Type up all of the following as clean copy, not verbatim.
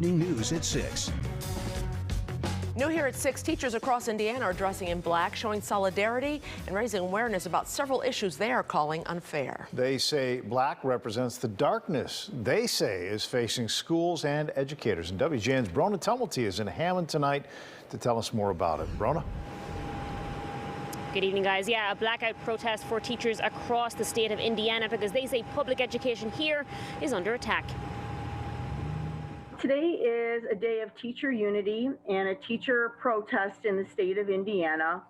Evening News at 6. New here at 6, teachers across Indiana are dressing in black, showing solidarity and raising awareness about several issues they are calling unfair. They say black represents the darkness they say is facing schools and educators. And WGN's Brona Tumulty is in Hammond tonight to tell us more about it. Brona? Good evening, guys. Yeah, a blackout protest for teachers across the state of Indiana because they say public education here is under attack. Today is a day of teacher unity and a teacher protest in the state of Indiana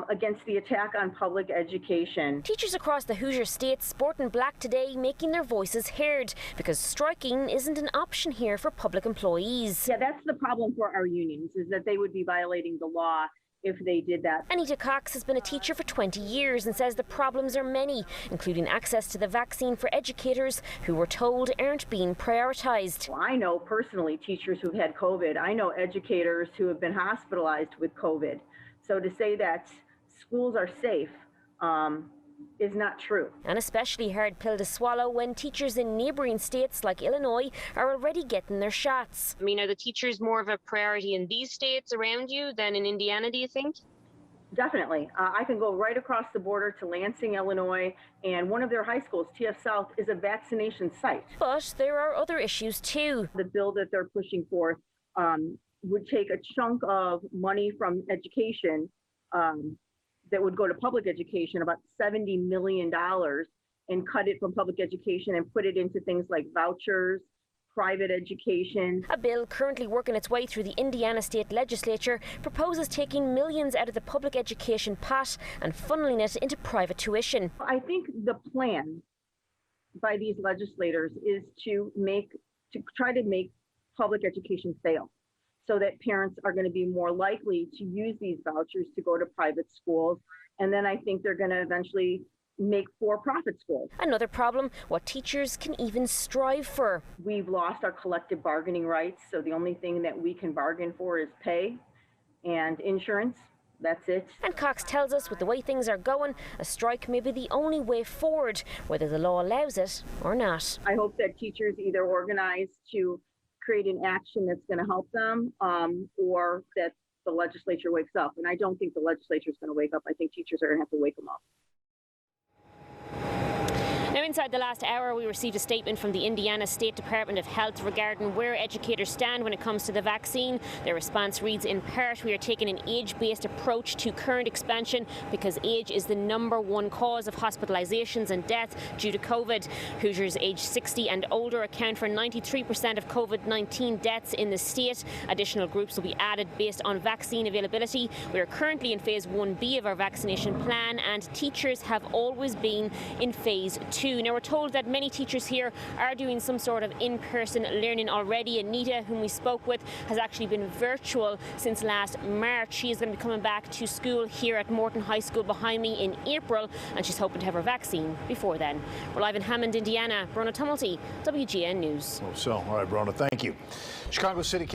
against the attack on public education. Teachers across the Hoosier State sporting black today, making their voices heard because striking isn't an option here for public employees. Yeah, that's the problem for our unions, is that they would be violating the law if they did that. Anita Cox has been a teacher for 20 years and says the problems are many, including access to the vaccine for educators who we're told aren't being prioritised. Well, I know personally teachers who've had COVID. I know educators who have been hospitalized with COVID. So to say that schools are safe is not true. An especially hard pill to swallow when teachers in neighbouring states like Illinois are already getting their shots. I mean, are the teachers more of a priority in these states around you than in Indiana, do you think? Definitely. I can go right across the border to Lansing, Illinois, and one of their high schools, TF South, is a vaccination site. But there are other issues too. The bill that they're pushing forth would take a chunk of money from education that would go to public education, about $70 million, and cut it from public education and put it into things like vouchers, private education. A bill currently working its way through the Indiana State Legislature proposes taking millions out of the public education pot and funneling it into private tuition. I think the plan by these legislators is to try to make public education fail, so that parents are going to be more likely to use these vouchers to go to private schools. And then I think they're going to eventually make for-profit schools. Another problem, what teachers can even strive for. We've lost our collective bargaining rights, so the only thing that we can bargain for is pay and insurance. That's it. And Cox tells us with the way things are going, a strike may be the only way forward, whether the law allows it or not. I hope that teachers either organize to create an action that's going to help them, or that the legislature wakes up. And I don't think the legislature is going to wake up. I think teachers are going to have to wake them up. Now, inside the last hour, we received a statement from the Indiana State Department of Health regarding where educators stand when it comes to the vaccine. Their response reads, in part, we are taking an age-based approach to current expansion because age is the #1 cause of hospitalizations and death due to COVID. Hoosiers aged 60 and older account for 93% of COVID-19 deaths in the state. Additional groups will be added based on vaccine availability. We are currently in phase 1B of our vaccination plan, and teachers have always been in phase 2. Now, we're told that many teachers here are doing some sort of in-person learning already. Anita, whom we spoke with, has actually been virtual since last March. She is going to be coming back to school here at Morton High School behind me in April, and she's hoping to have her vaccine before then. We're live in Hammond, Indiana. Brona Tumulty, WGN News. All right, Brona, thank you. Chicago City Council